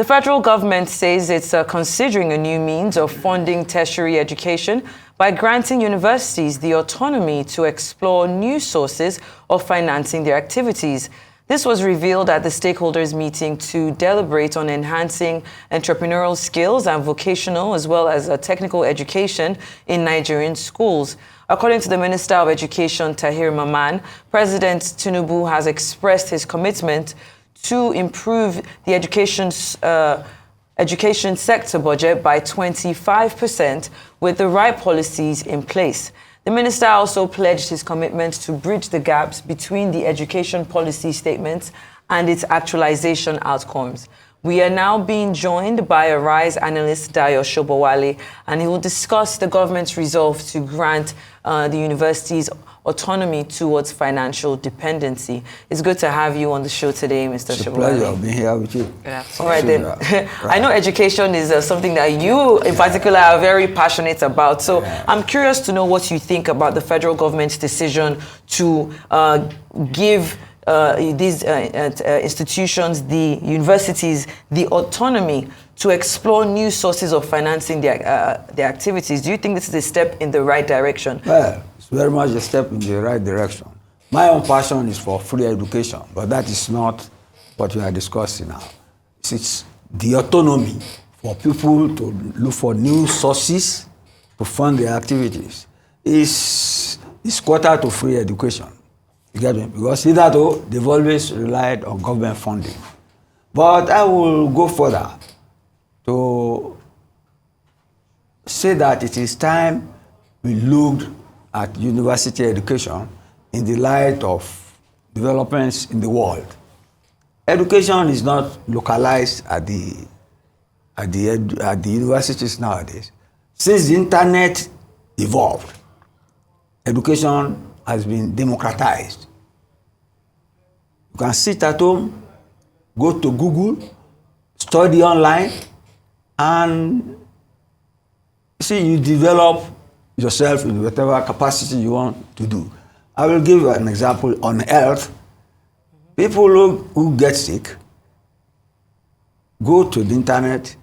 The federal government says it's considering a new means of funding tertiary education by granting universities the autonomy to explore new sources of financing their activities. This was revealed at the stakeholders meeting to deliberate on enhancing entrepreneurial skills and vocational as well as technical education in Nigerian schools. According to the Minister of Education, Tahir Maman, President Tinubu has expressed his commitment to improve the education sector budget by 25% with the right policies in place. The minister also pledged his commitment to bridge the gaps between the education policy statements and its actualization outcomes. We are now being joined by a RISE analyst, Dayo Sobowale, and he will discuss the government's resolve to grant the universities autonomy towards financial dependency. It's good to have you on the show today, Mr. Sobowale. It's a pleasure being here with you. All right, then. I know education is something that you, in particular, are very passionate about. So I'm curious to know what you think about the federal government's decision to give these institutions, the universities, the autonomy to explore new sources of financing their activities. Do you think this is a step in the right direction? Well, it's very much a step in the right direction. My own passion is for free education, but that is not what we are discussing now. It's the autonomy for people to look for new sources to fund their activities. It's quarter to free education. You get me? Because hitherto, they've always relied on government funding. But I will go further to say that it is time we looked at university education in the light of developments in the world. Education is not localized at the universities nowadays. Since the internet evolved, education has been democratized. You can sit at home, go to Google, study online, and see, you develop yourself in whatever capacity you want to do. I will give you an example on health. People who get sick go to the internet,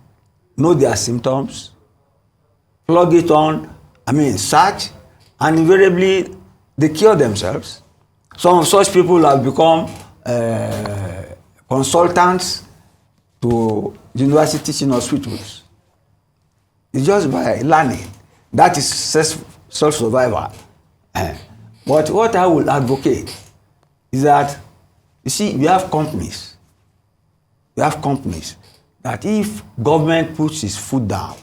know their symptoms, plug it on, search, and invariably they cure themselves. Some of such people have become consultants to universities in hospitals. It's just by learning. That is self-survival. But what I will advocate is that, you see, we have companies. We have companies that if government puts its foot down,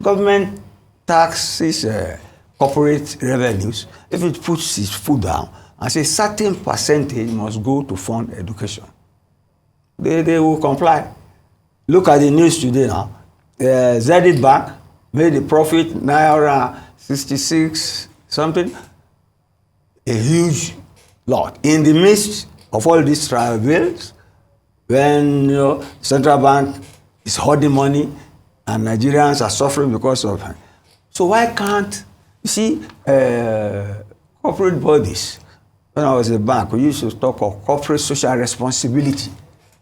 government taxes corporate revenues, if it puts its foot down and say certain percentage must go to fund education, they will comply. Look at the news today now. Zenith Bank made a profit, Naira 66 something, a huge lot. In the midst of all these trial bills, when central bank is hoarding money and Nigerians are suffering because of it. So why can't, you see, corporate bodies, when I was a bank, we used to talk of corporate social responsibility.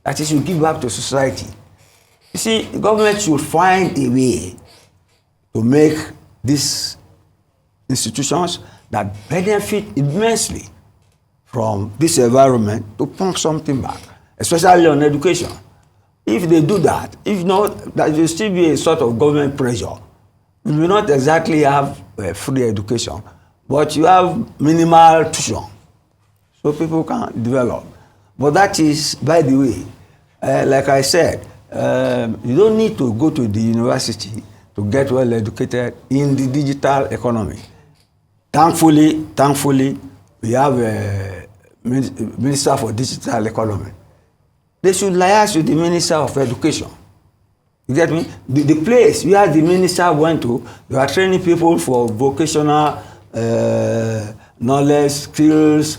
That is, you give back to society. You see, the government should find a way to make these institutions that benefit immensely from this environment to pump something back, especially on education. If they do that, if not, that will still be a sort of government pressure. You will not exactly have free education, but you have minimal tuition, so people can develop. But that is, by the way, like I said, you don't need to go to the university to get well educated in the digital economy. Thankfully, we have a Minister for Digital Economy. They should liaise with the Minister of Education. You get me? The place where the minister went to, they are training people for vocational knowledge, skills,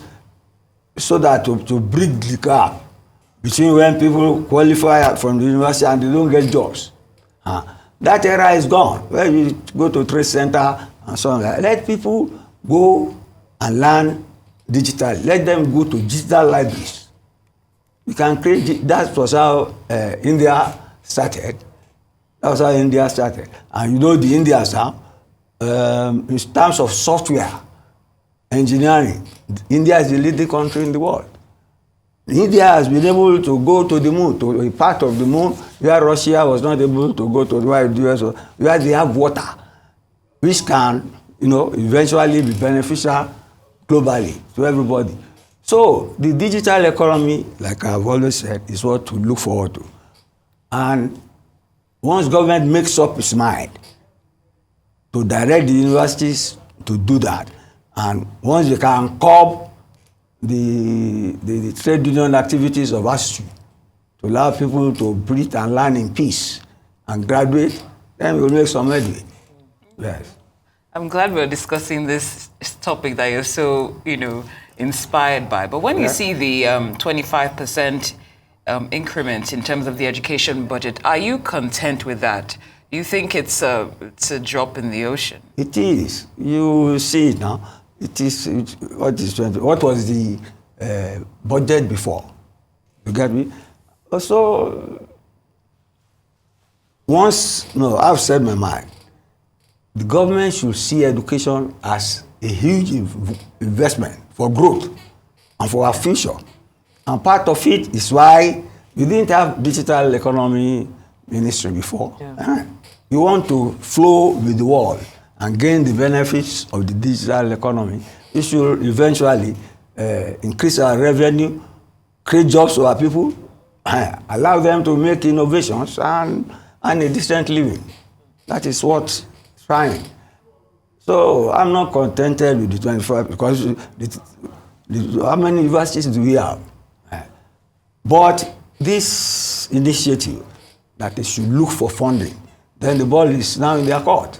so that to bridge the gap between when people qualify from the university and they don't get jobs. That era is gone. Where you go to trade center and so on. Let people go and learn digitally. Let them go to digital libraries. We can create, that was how India started. That was how India started. And you know the Indians now, in terms of software, engineering, India is the leading country in the world. India has been able to go to the moon, to a part of the moon where Russia was not able to go to, where the US, where they have water, which can, eventually be beneficial globally to everybody. So the digital economy, like I've always said, is what to look forward to. And once government makes up its mind to direct the universities to do that, and once they can curb the trade union activities of ASU to allow people to breathe and learn in peace and graduate, then we'll make some headway. Yes. I'm glad we're discussing this topic that you're so, inspired by. But when you see the 25% increment in terms of the education budget, are you content with that? Do you think it's a drop in the ocean? It is. You see it now. It is. What was the budget before? You get me? Also, I've said my mind. The government should see education as a huge investment for growth and for our future. And part of it is why we didn't have digital economy ministry before. Yeah. You want to flow with the world and gain the benefits of the digital economy. It should eventually increase our revenue, create jobs for our people, allow them to make innovations and a decent living. That is what's trying. So I'm not contented with the 25 because how many universities do we have? But this initiative that they should look for funding, then the ball is now in their court.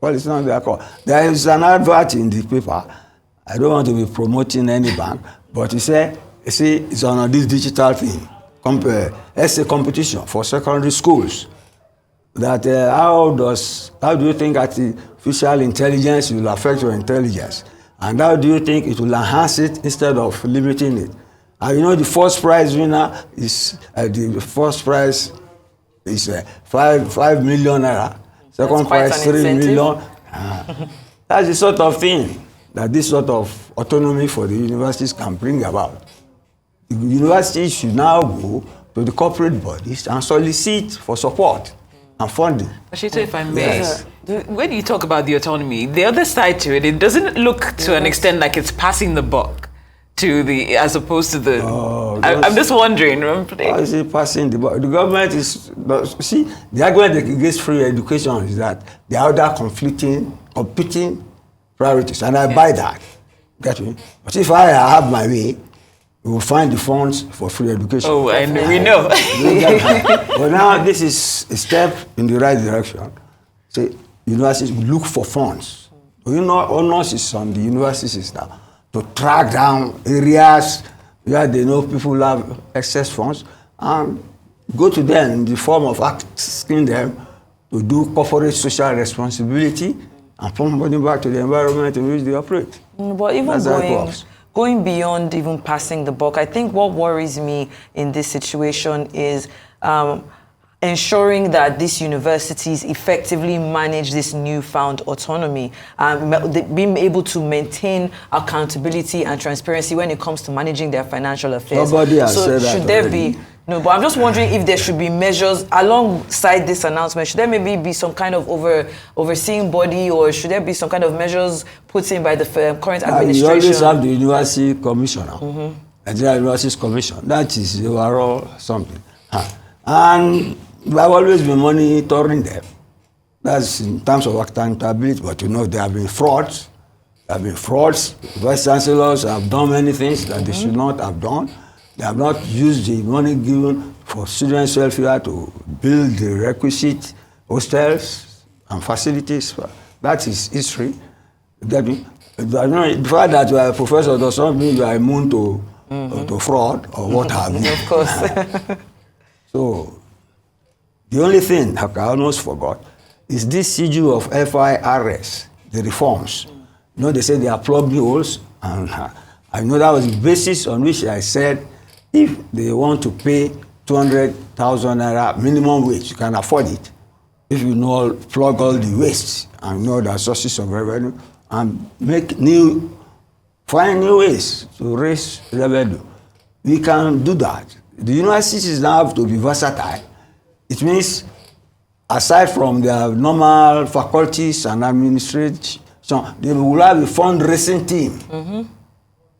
There is an advert in the paper. I don't want to be promoting any bank, but it's on this digital thing, essay competition for secondary schools. That how do you think artificial intelligence will affect your intelligence? And how do you think it will enhance it instead of limiting it? And the first prize winner is, the first prize is 5 million naira. Second prize 3 million. That's the sort of thing that this sort of autonomy for the universities can bring about. The universities should now go to the corporate bodies and solicit for support and funding. Ashito, if I may, yes. When you talk about the autonomy, the other side to it, it doesn't look to an extent like it's passing the buck to the, as opposed to the. I'm just wondering. How is it passing the buck? The government is, the argument against free education is that there are other competing priorities, and I buy that. Get me? But if I have my way, we will find the funds for free education. Oh, and we know. But now this is a step in the right direction. Say, universities look for funds. Onus is on the universities now to track down areas where they know people have excess funds and go to them in the form of asking them to do corporate social responsibility and put money back to the environment in which they operate. But even going beyond even passing the buck, I think what worries me in this situation is ensuring that these universities effectively manage this newfound autonomy, being able to maintain accountability and transparency when it comes to managing their financial affairs. Nobody has said that should there already. No, but I'm just wondering if there should be measures alongside this announcement. Should there maybe be some kind of overseeing body, or should there be some kind of measures put in by the current administration? You always have the University Commissioner, Nigeria Universities Commission. That is the overall something. And I've always been monitoring them. That's in terms of accountability, but there have been frauds. Vice chancellors have done many things that they should not have done. They have not used the money given for students' welfare to build the requisite hostels and facilities. That is history. The fact that you are a professor does not mean you are immune to fraud or what have you. Of course. So, the only thing I almost forgot is this issue of FIRS, the reforms. They say they are plugging holes, and I know that was the basis on which I said if they want to pay 200,000 naira minimum wage. You can afford it if you know plug all the waste and know the sources of revenue and find new ways to raise revenue. We can do that. The universities now have to be versatile. It means aside from their normal faculties and administration, they will have a fundraising team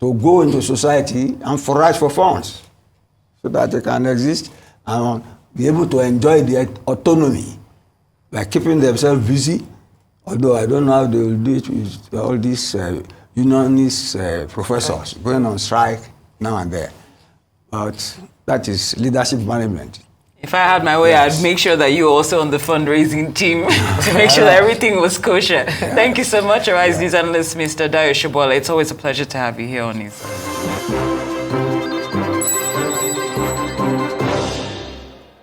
to go into society and forage for funds so that they can exist and be able to enjoy their autonomy by keeping themselves busy. Although I don't know how they will do it with all these unionist professors going on strike now and then. But that is leadership management. If I had my way, I'd make sure that you were also on the fundraising team to make sure that everything was kosher. Thank you so much, Arise News analyst, Mr. Dayo Sobowale. It's always a pleasure to have you here on News.